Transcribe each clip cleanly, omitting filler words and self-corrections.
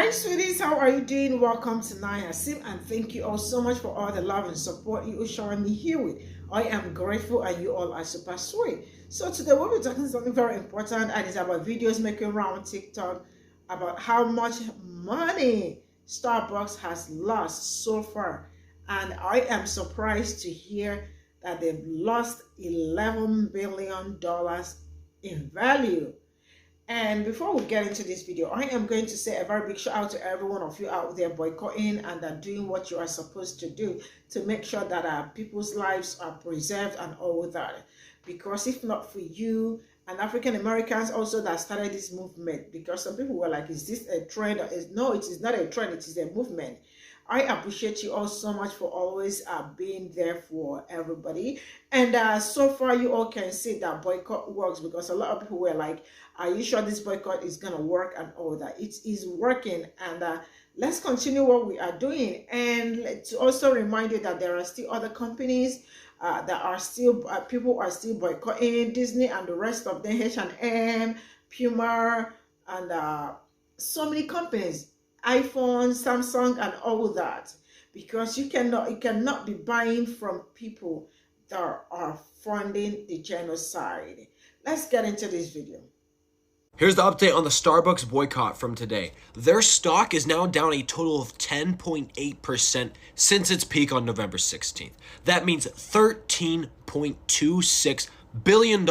Hi sweeties, how are you doing? Welcome to Naya Sim, and thank you all so much for all the love and support you are showing me here with. I am grateful and you all are super sweet. So today we'll be talking something very important, and it's about videos making around TikTok about how much money Starbucks has lost so far. And I am surprised to hear that they've lost $11 billion in value. And before we get into this video, I am going to say a very big shout out to every one of you out there boycotting and are doing what you are supposed to do to make sure that people's lives are preserved and all that. Because if not for you and African Americans also that started this movement, because some people were like, is this a trend? No, it is not a trend, it is a movement. I appreciate you all so much for always being there for everybody. And so far, you all can see that boycott works, because a lot of people were like, are you sure this boycott is going to work and all that? It is working. And let's continue what we are doing. And to also remind you that there are still other companies that are still, people are still boycotting Disney and the rest of them, H&M, Puma, and so many companies. iPhone, Samsung, and all that, because you cannot be buying from people that are funding the genocide. Let's get into this video. Here's the update on the Starbucks boycott from today. Their stock is now down a total of 10.8% since its peak on November 16th. That means $13.26 billion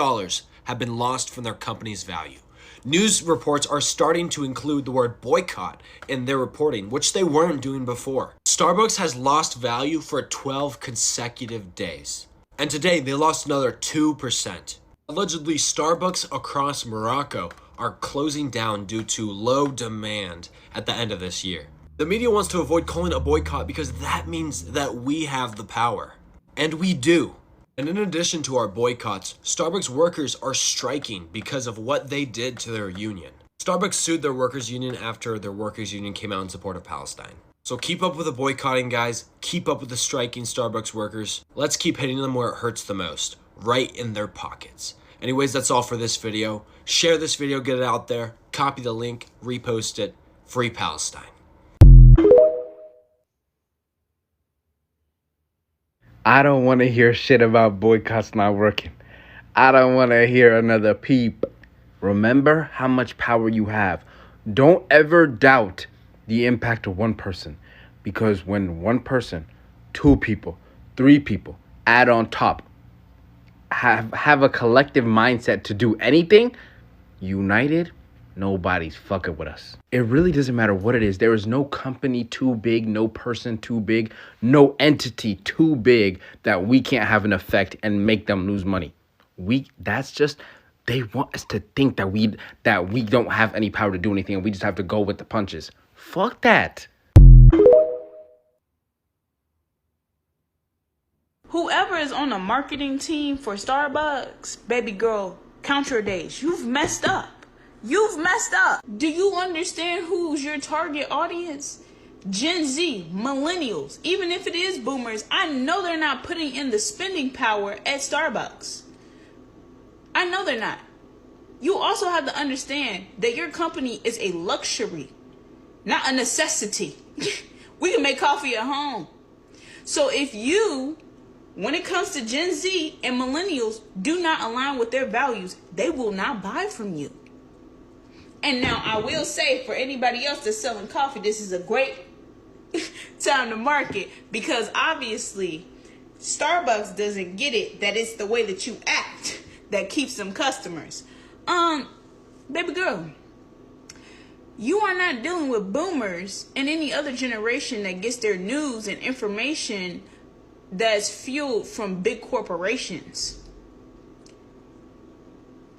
have been lost from their company's value. News reports are starting to include the word boycott in their reporting, which they weren't doing before. Starbucks has lost value for 12 consecutive days. And today, they lost another 2%. Allegedly, Starbucks across Morocco are closing down due to low demand at the end of this year. The media wants to avoid calling it a boycott because that means that we have the power. And we do. And in addition to our boycotts, Starbucks workers are striking because of what they did to their union. Starbucks sued their workers' union after their workers' union came out in support of Palestine. So keep up with the boycotting, guys. Keep up with the striking Starbucks workers. Let's keep hitting them where it hurts the most, right in their pockets. Anyways, that's all for this video. Share this video, get it out there. Copy the link, repost it. Free Palestine. I don't want to hear shit about boycotts not working. I don't want to hear another peep. Remember how much power you have. Don't ever doubt the impact of one person. Because when one person, two people, three people add on top, have a collective mindset to do anything, united, nobody's fucking with us. It really doesn't matter what it is. There is no company too big, no person too big, no entity too big that we can't have an effect and make them lose money. That's just, they want us to think that we don't have any power to do anything and we just have to go with the punches. Fuck that. Whoever is on the marketing team for Starbucks, baby girl, count your days. You've messed up. You've messed up. Do you understand who's your target audience? Gen Z, millennials, even if it is boomers, I know they're not putting in the spending power at Starbucks. I know they're not. You also have to understand that your company is a luxury, not a necessity. We can make coffee at home. So if you, when it comes to Gen Z and millennials, do not align with their values, they will not buy from you. And now I will say, for anybody else that's selling coffee, this is a great time to market, because obviously Starbucks doesn't get it that it's the way that you act that keeps them customers. Baby girl, you are not dealing with boomers and any other generation that gets their news and information that's fueled from big corporations.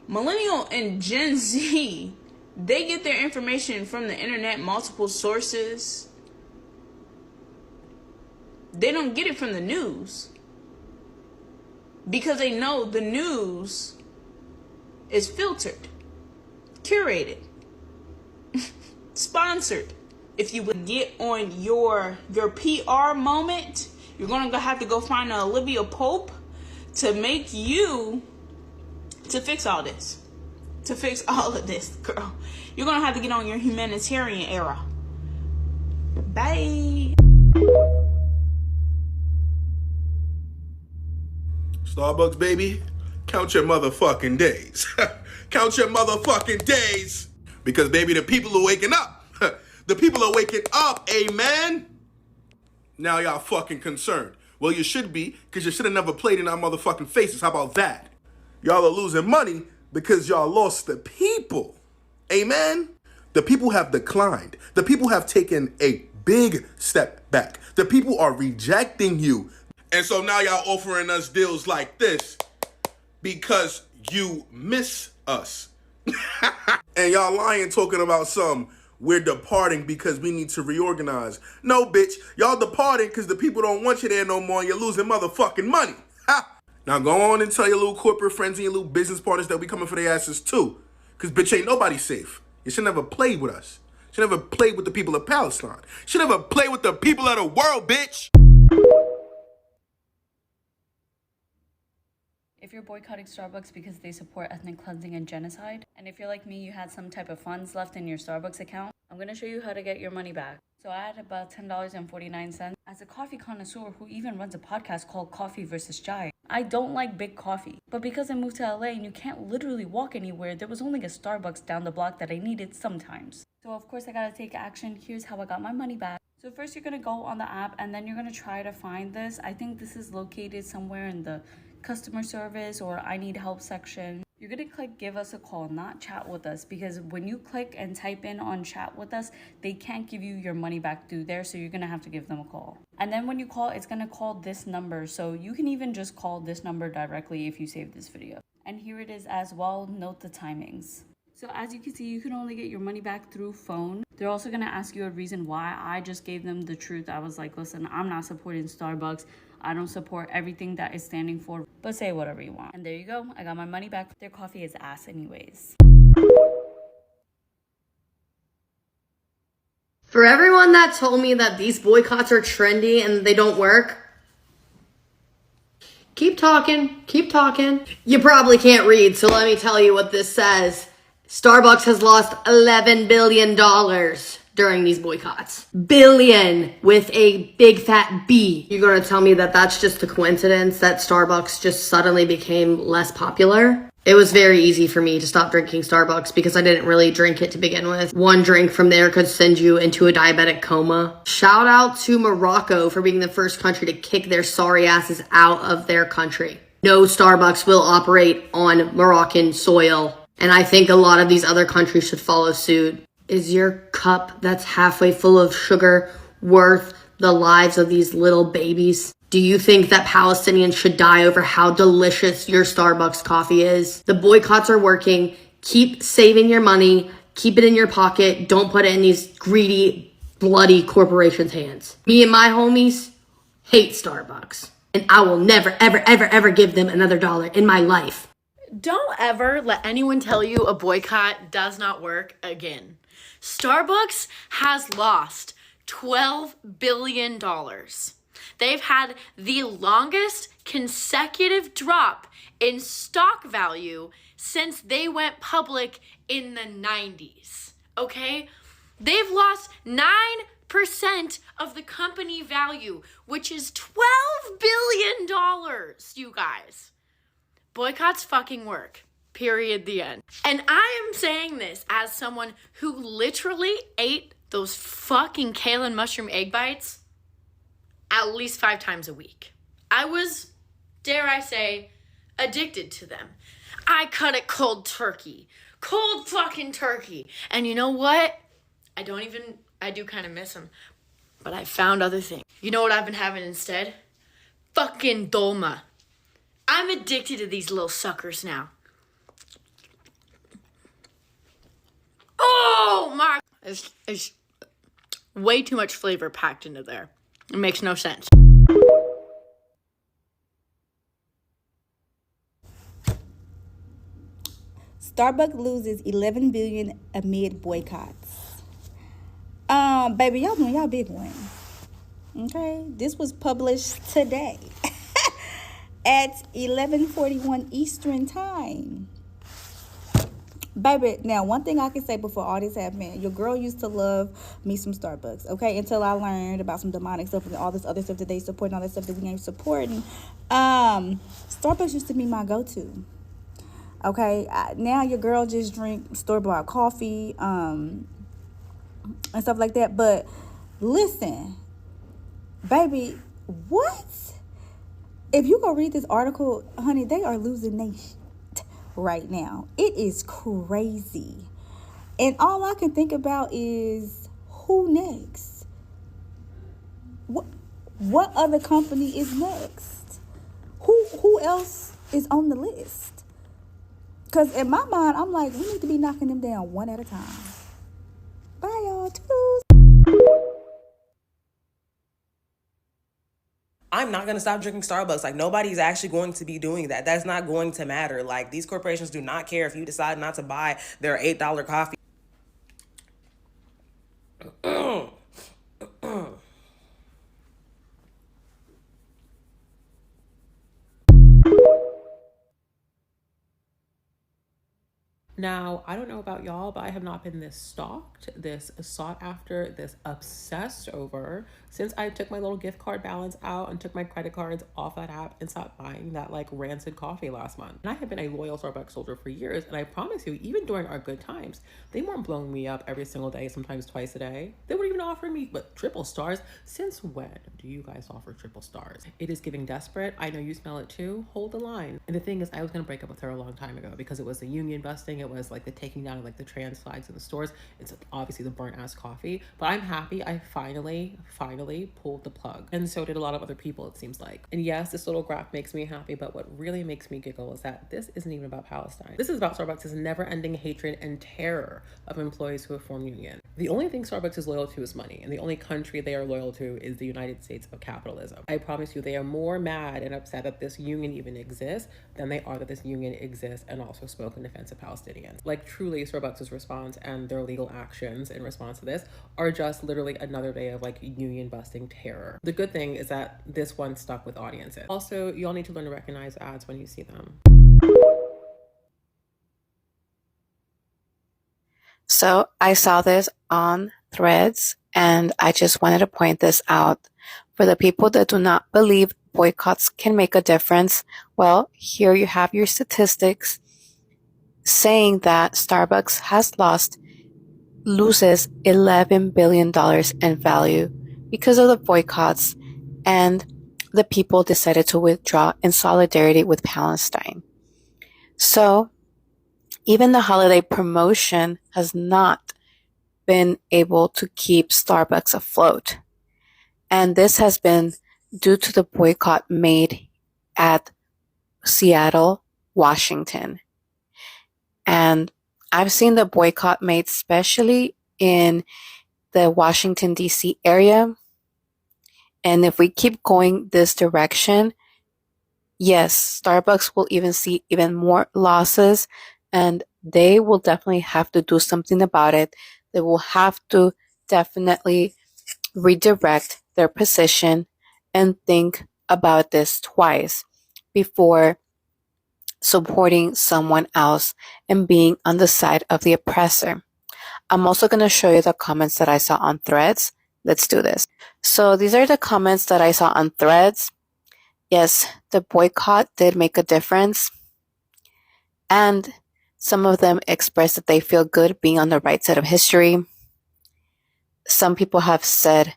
Millennial and Gen Z, they get their information from the internet, multiple sources. They don't get it from the news, because they know the news is filtered, curated, sponsored. If you would get on your PR moment, you're going to have to go find an Olivia Pope to make you, to fix all this. To fix all of this, girl. You're going to have to get on your humanitarian era. Bye. Starbucks, baby, count your motherfucking days. Count your motherfucking days. Because, baby, the people are waking up. The people are waking up, amen? Now y'all fucking concerned. Well, you should be, because you should have never played in our motherfucking faces. How about that? Y'all are losing money because y'all lost the people. Amen? The people have declined. The people have taken a big step back. The people are rejecting you. And so now y'all offering us deals like this because you miss us. And y'all lying talking about we're departing because we need to reorganize. No, bitch. Y'all departing because the people don't want you there no more and you're losing motherfucking money. Ha! Now go on and tell your little corporate friends and your little business partners that we coming for their asses too. Because, bitch, ain't nobody safe. You should never play with us. You should never play with the people of Palestine. You should never play with the people of the world, bitch. If you're boycotting Starbucks because they support ethnic cleansing and genocide, and if you're like me, you had some type of funds left in your Starbucks account, I'm going to show you how to get your money back. So I had about $10.49. As a coffee connoisseur who even runs a podcast called Coffee vs. Chai, I don't like big coffee. But because I moved to LA and you can't literally walk anywhere, there was only a Starbucks down the block that I needed sometimes. So of course I gotta take action. Here's how I got my money back. So first you're gonna go on the app and then you're gonna try to find this. I think this is located somewhere in the customer service or I need help section. You're gonna click give us a call, not chat with us, because when you click and type in on chat with us, they can't give you your money back through there, so you're gonna have to give them a call. And then when you call, it's gonna call this number, so you can even just call this number directly if you save this video. And here it is as well, note the timings. So as you can see, you can only get your money back through phone. They're also gonna ask you a reason why. I just gave them the truth. I was like, listen, I'm not supporting Starbucks. I don't support everything that is standing for, but say whatever you want. And there you go. I got my money back. Their coffee is ass anyways. For everyone that told me that these boycotts are trendy and they don't work, keep talking, keep talking. You probably can't read, so let me tell you what this says. Starbucks has lost $11 billion during these boycotts. Billion with a big fat B. You're gonna tell me that that's just a coincidence that Starbucks just suddenly became less popular? It was very easy for me to stop drinking Starbucks because I didn't really drink it to begin with. One drink from there could send you into a diabetic coma. Shout out to Morocco for being the first country to kick their sorry asses out of their country. No Starbucks will operate on Moroccan soil. And I think a lot of these other countries should follow suit. Is your cup that's halfway full of sugar worth the lives of these little babies? Do you think that Palestinians should die over how delicious your Starbucks coffee is? The boycotts are working. Keep saving your money. Keep it in your pocket. Don't put it in these greedy, bloody corporations' hands. Me and my homies hate Starbucks. And I will never, ever, ever, ever give them another dollar in my life. Don't ever let anyone tell you a boycott does not work again. Starbucks has lost $12 billion. They've had the longest consecutive drop in stock value since they went public in the 90s, okay? They've lost 9% of the company value, which is $12 billion, you guys. Boycotts fucking work. Period. The end. And I am saying this as someone who literally ate those fucking kale and mushroom egg bites at least 5 times a week. I was, dare I say, addicted to them. I cut it cold turkey. Cold fucking turkey. And you know what? I do kind of miss them. But I found other things. You know what I've been having instead? Fucking dolma. I'm addicted to these little suckers now. Oh my! It's way too much flavor packed into there. It makes no sense. Starbucks loses $11 billion amid boycotts. Baby, y'all doing y'all big one. Okay, this was published today at 11:41 Eastern time. Baby, now one thing I can say before all this happened, your girl used to love me some Starbucks, okay? Until I learned about some demonic stuff and all this other stuff that they support and all that stuff that we ain't supporting. Starbucks used to be my go-to. Okay, now your girl just drink store-bought coffee, and stuff like that. But listen, baby, what? If you go read this article, honey, they are losing their shit right now. It is crazy. And all I can think about is who next? What other company is next? Who else is on the list? Because in my mind, I'm like, we need to be knocking them down one at a time. Bye, y'all. Toodles. I'm not going to stop drinking Starbucks. Like, nobody's actually going to be doing that. That's not going to matter. Like, these corporations do not care if you decide not to buy their $8 coffee. Now, I don't know about y'all, but I have not been this stalked, this sought after, this obsessed over since I took my little gift card balance out and took my credit cards off that app and stopped buying that like rancid coffee last month. And I have been a loyal Starbucks soldier for years, and I promise you, even during our good times, they weren't blowing me up every single day, sometimes twice a day. They weren't even offering me triple stars. Since when do you guys offer triple stars? It is giving desperate. I know you smell it too. Hold the line. And the thing is, I was gonna break up with her a long time ago because it was the union busting. It was like the taking down of like the trans flags in the stores. It's obviously the burnt ass coffee, but I'm happy I finally pulled the plug. And so did a lot of other people, it seems like. And yes, this little graph makes me happy, but what really makes me giggle is that this isn't even about Palestine. This is about Starbucks' never-ending hatred and terror of employees who have formed union. The only thing Starbucks is loyal to is money, and the only country they are loyal to is the United States of capitalism. I promise you, they are more mad and upset that this union even exists than they are that this union exists and also spoke in defense of Palestinians. Like, truly, Starbucks' response and their legal actions in response to this are just literally another day of like union busting terror. The good thing is that this one stuck with audiences. Also, y'all need to learn to recognize ads when you see them. So I saw this on Threads, and I just wanted to point this out. For the people that do not believe boycotts can make a difference, well, here you have your statistics saying that Starbucks loses $11 billion in value because of the boycotts, and the people decided to withdraw in solidarity with Palestine. So even the holiday promotion has not been able to keep Starbucks afloat. And this has been due to the boycott made at Seattle, Washington. And I've seen the boycott made especially in the Washington, D.C. area. And if we keep going this direction, yes, Starbucks will even see even more losses, and they will definitely have to do something about it. They will have to definitely redirect their position and think about this twice before supporting someone else and being on the side of the oppressor. I'm also going to show you the comments that I saw on Threads. Let's do this. So these are the comments that I saw on Threads. Yes, the boycott did make a difference. And some of them expressed that they feel good being on the right side of history. Some people have said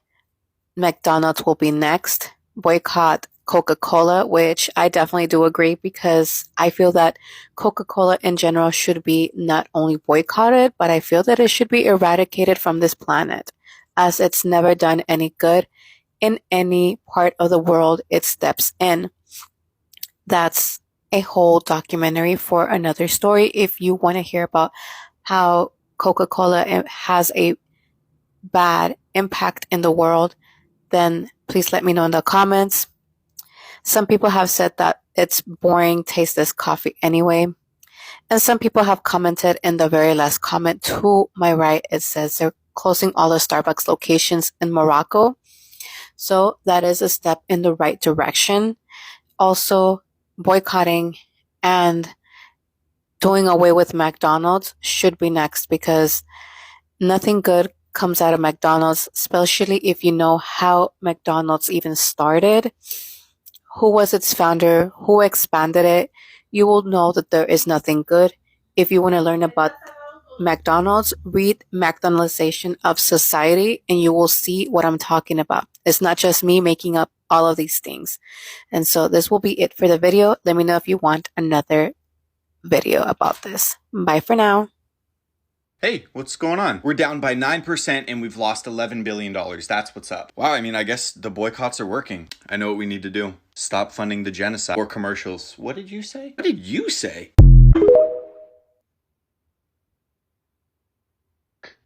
McDonald's will be next. Boycott Coca-Cola, which I definitely do agree, because I feel that Coca-Cola in general should be not only boycotted, but I feel that it should be eradicated from this planet, as it's never done any good in any part of the world it steps in. That's a whole documentary for another story. If you want to hear about how Coca-Cola has a bad impact in the world, then please let me know in the comments. Some people have said that it's boring, tasteless coffee anyway. And some people have commented in the very last comment to my right. It says they're closing all the Starbucks locations in Morocco. So that is a step in the right direction. Also, boycotting and doing away with McDonald's should be next, because nothing good comes out of McDonald's, especially if you know how McDonald's even started, who was its founder, who expanded it. You will know that there is nothing good. If you want to learn about McDonald's, read McDonaldization of Society, and you will see what I'm talking about. It's not just me making up all of these things. And so this will be it for the video. Let me know if you want another video about this. Bye for now. Hey, what's going on? We're down by 9% and we've lost $11 billion. That's what's up. Wow, I mean, I guess the boycotts are working. I know what we need to do. Stop funding the genocide or commercials. What did you say? What did you say?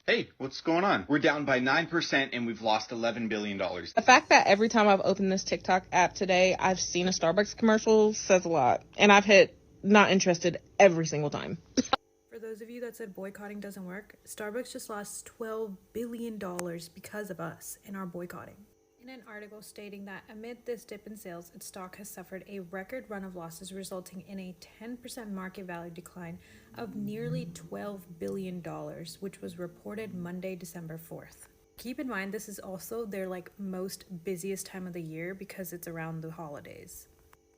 Hey, what's going on? We're down by 9% and we've lost $11 billion. The fact that every time I've opened this TikTok app today, I've seen a Starbucks commercial says a lot. And I've hit not interested every single time. For those of you that said boycotting doesn't work, Starbucks just lost $12 billion because of us and our boycotting. In an article stating that amid this dip in sales, its stock has suffered a record run of losses, resulting in a 10% market value decline of nearly $12 billion, which was reported Monday, December 4th. Keep in mind, this is also their most busiest time of the year because it's around the holidays.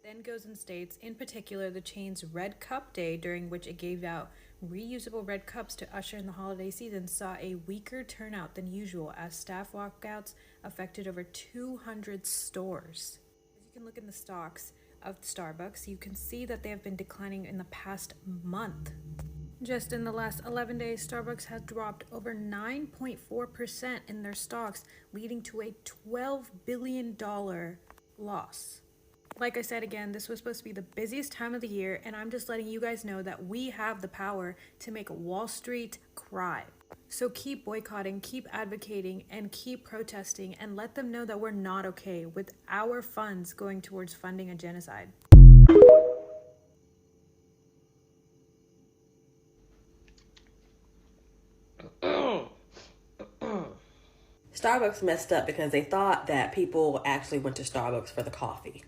Then goes and states, in particular, the chain's Red Cup Day, during which it gave out reusable red cups to usher in the holiday season, saw a weaker turnout than usual as staff walkouts affected over 200 stores. As you can look in the stocks of Starbucks, you can see that they have been declining in the past month. Just in the last 11 days, Starbucks has dropped over 9.4% in their stocks, leading to a $12 billion loss. Like I said again, this was supposed to be the busiest time of the year, and I'm just letting you guys know that we have the power to make Wall Street cry. So keep boycotting, keep advocating, and keep protesting, and let them know that we're not okay with our funds going towards funding a genocide. Starbucks messed up because they thought that people actually went to Starbucks for the coffee.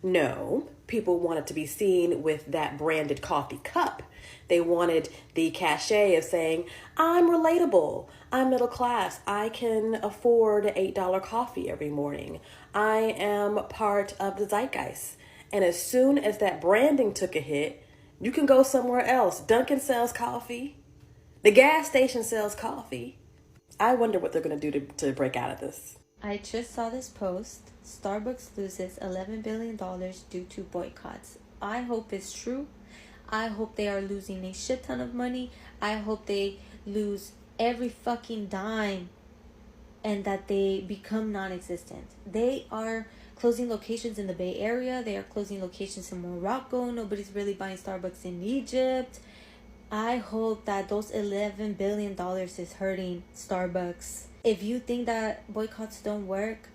No, people wanted to be seen with that branded coffee cup. They wanted the cachet of saying, I'm relatable, I'm middle class, I can afford $8 coffee every morning, I am part of the zeitgeist. And as soon as that branding took a hit, you can go somewhere else. Dunkin' sells coffee. The gas station sells coffee. I wonder what they're going to do to break out of this. I just saw this post. Starbucks loses $11 billion due to boycotts. I hope it's true. I hope they are losing a shit ton of money. I hope they lose every fucking dime and that they become non-existent. They are closing locations in the Bay Area. They are closing locations in Morocco. Nobody's really buying Starbucks in Egypt. I hope that those $11 billion is hurting Starbucks. If you think that boycotts don't work,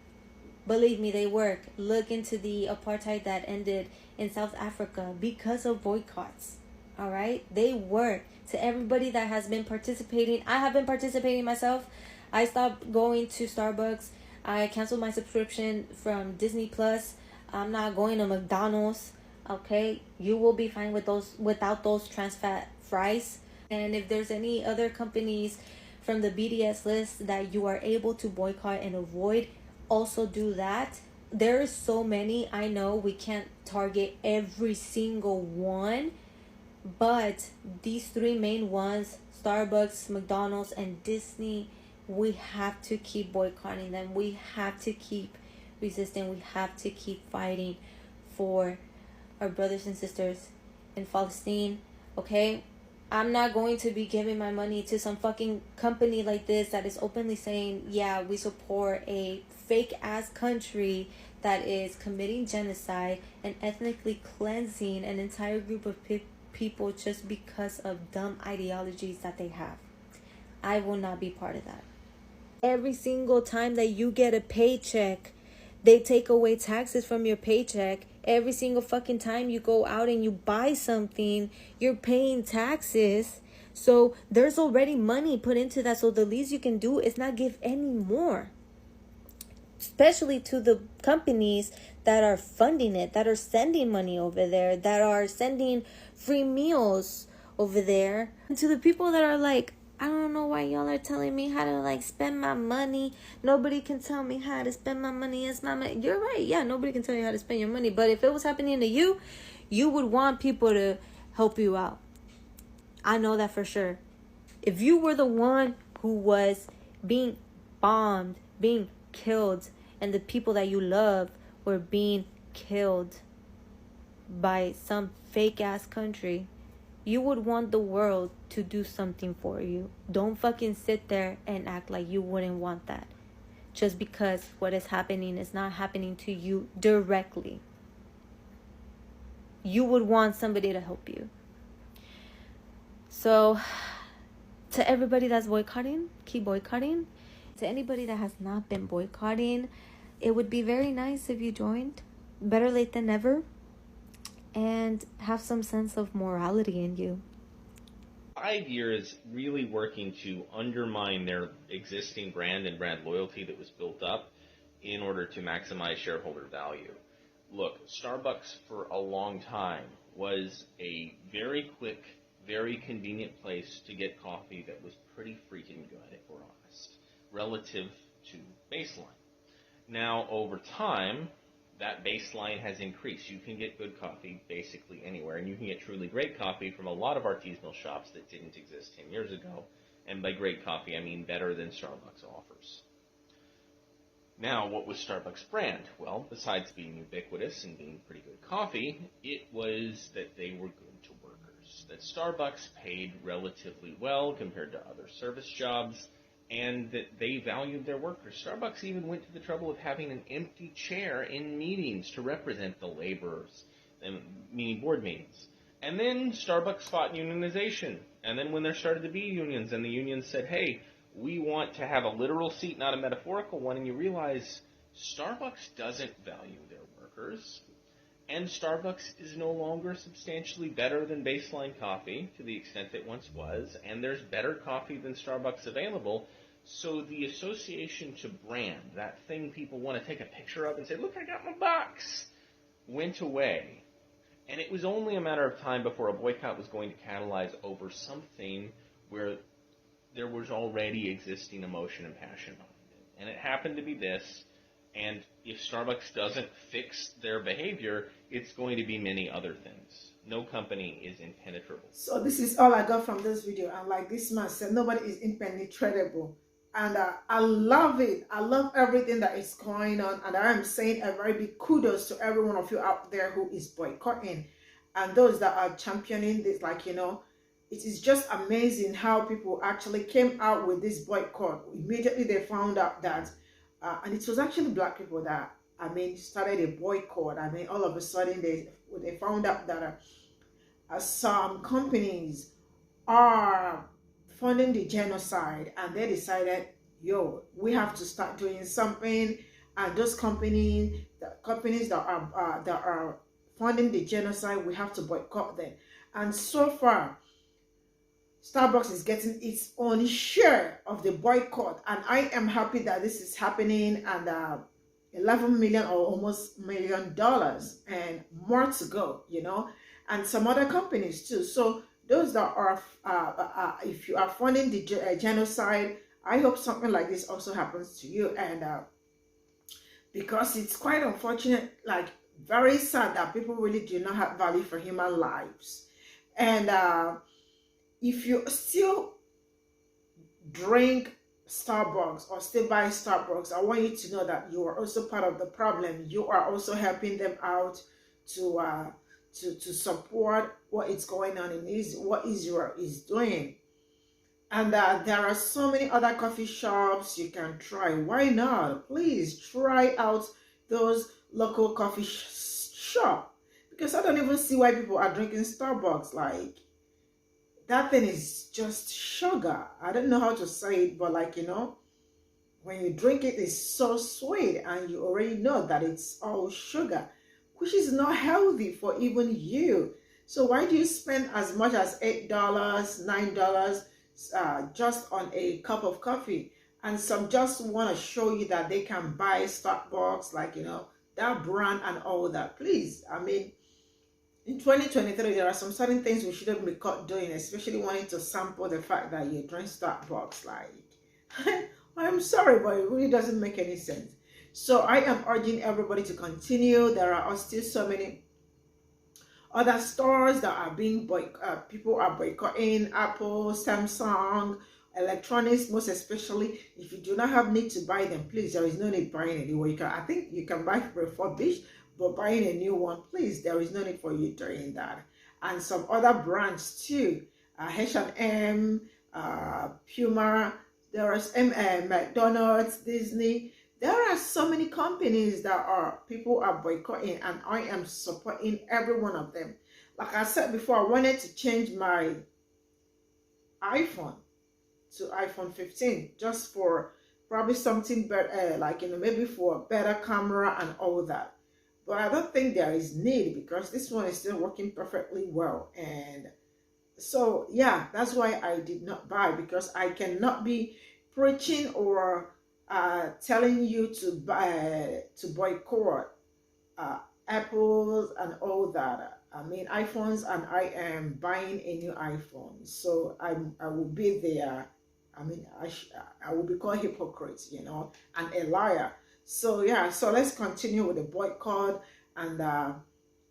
believe me, they work. Look into the apartheid that ended in South Africa because of boycotts. All right? They work. To everybody that has been participating, I have been participating myself. I stopped going to Starbucks. I canceled my subscription from Disney Plus. I'm not going to McDonald's. Okay? You will be fine with those without those trans fat fries. And if there's any other companies from the BDS list that you are able to boycott and avoid, also do that. There is so many. I know we can't target every single one, but these three main ones, Starbucks, McDonald's, and Disney, we have to keep boycotting them. We have to keep resisting. We have to keep fighting for our brothers and sisters in Palestine. Okay? I'm not going to be giving my money to some fucking company like this that is openly saying, yeah, we support a fake ass country that is committing genocide and ethnically cleansing an entire group of people just because of dumb ideologies that they have. I will not be part of that. Every single time that you get a paycheck, they take away taxes from your paycheck. Every single fucking time you go out and you buy something, you're paying taxes. So there's already money put into that. So the least you can do is not give any more. Especially to the companies that are funding it, that are sending money over there, that are sending free meals over there. And to the people that are like, I don't know why y'all are telling me how to like spend my money. Nobody can tell me how to spend my money. It's my money. You're right. Yeah, nobody can tell you how to spend your money. But if it was happening to you, you would want people to help you out. I know that for sure. If you were the one who was being bombed, being killed, and the people that you love were being killed by some fake ass country, you would want the world to do something for you. Don't fucking sit there and act like you wouldn't want that. Just because what is happening is not happening to you directly. You would want somebody to help you. So, to everybody that's boycotting, keep boycotting. To anybody that has not been boycotting, it would be very nice if you joined. Better late than never. And have some sense of morality in you. 5 years really working to undermine their existing brand and brand loyalty that was built up in order to maximize shareholder value. Look, Starbucks for a long time was a very quick, very convenient place to get coffee that was pretty freaking good, if we're honest, relative to baseline. Now, over time, that baseline has increased. You can get good coffee basically anywhere, and you can get truly great coffee from a lot of artisanal shops that didn't exist 10 years ago. And by great coffee, I mean better than Starbucks offers. Now, what was Starbucks' brand? Well, besides being ubiquitous and being pretty good coffee, it was that they were good to workers. That Starbucks paid relatively well compared to other service jobs, and that they valued their workers. Starbucks even went to the trouble of having an empty chair in meetings to represent the laborers, meaning board meetings. And then Starbucks fought unionization. And then when there started to be unions, and the unions said, hey, we want to have a literal seat, not a metaphorical one, and you realize Starbucks doesn't value their workers. And Starbucks is no longer substantially better than baseline coffee to the extent it once was, and there's better coffee than Starbucks available. So the association to brand, that thing people want to take a picture of and say, look, I got my box, went away. And it was only a matter of time before a boycott was going to catalyze over something where there was already existing emotion and passion behind it. And it happened to be this. And if Starbucks doesn't fix their behavior, it's going to be many other things. No company is impenetrable. So this is all I got from this video. And like this man said, nobody is impenetrable. And I love it. I love everything that is going on. And I am saying a very big kudos to every one of you out there who is boycotting. And those that are championing this, like, you know, it is just amazing how people actually came out with this boycott. Immediately they found out that and it was actually black people that, started a boycott. All of a sudden they found out that some companies are funding the genocide, and they decided, yo, we have to start doing something. And those companies that are funding the genocide, we have to boycott them. And so far, Starbucks is getting its own share of the boycott, and I am happy that this is happening. And $11 million or almost $1 million and more to go, you know, and some other companies too. So those that are, if you are funding the genocide, I hope something like this also happens to you. And because it's quite unfortunate, like very sad that people really do not have value for human lives. And if you still drink Starbucks or still buy Starbucks, I want you to know that you are also part of the problem. You are also helping them out to support what is going on in what Israel is doing. And there are so many other coffee shops you can try. Why not? Please try out those local coffee shop, because I don't even see why people are drinking Starbucks. Like, that thing is just sugar. I don't know how to say it, but like, you know, when you drink it, it's so sweet, and you already know that it's all sugar, which is not healthy for even you. So why do you spend as much as $8, $9 just on a cup of coffee? And some just want to show you that they can buy Starbucks, like, you know, that brand and all that. Please, In 2023, there are some certain things we shouldn't be caught doing, especially wanting to sample the fact that you drink Starbucks. Like, I'm sorry, but it really doesn't make any sense. So I am urging everybody to continue. There are still so many other stores that are being people are boycotting: Apple, Samsung, electronics, most especially. If you do not have need to buy them, please, there is no need buying anywhere. I think you can buy refurbished, but buying a new one, please, there is no need for you doing that. And some other brands too, H&M, Puma, there is McDonald's, Disney. There are so many companies that people are boycotting, and I am supporting every one of them. Like I said before, I wanted to change my iPhone to iPhone 15 just for probably something better, like, maybe for a better camera and all that. But I don't think there is need, because this one is still working perfectly well. And so yeah, that's why I did not buy, because I cannot be preaching or telling you to boycott Apples and all that. I mean iPhones, and I am buying a new iPhone. So I will be there. I mean, I will be called hypocrite, and a liar. So yeah, so let's continue with the boycott, and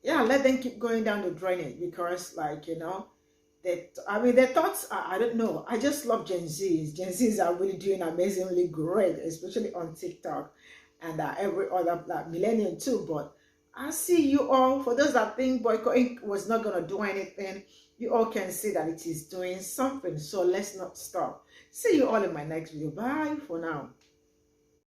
yeah, let them keep going down the drainage, because, like, their thoughts are, I don't know. I just love Gen Zs. Gen Zs are really doing amazingly great, especially on TikTok and every other, like, millennium too. But I see you all. For those that think boycotting was not gonna do anything, you all can see that it is doing something. So let's not stop. See you all in my next video. Bye for now.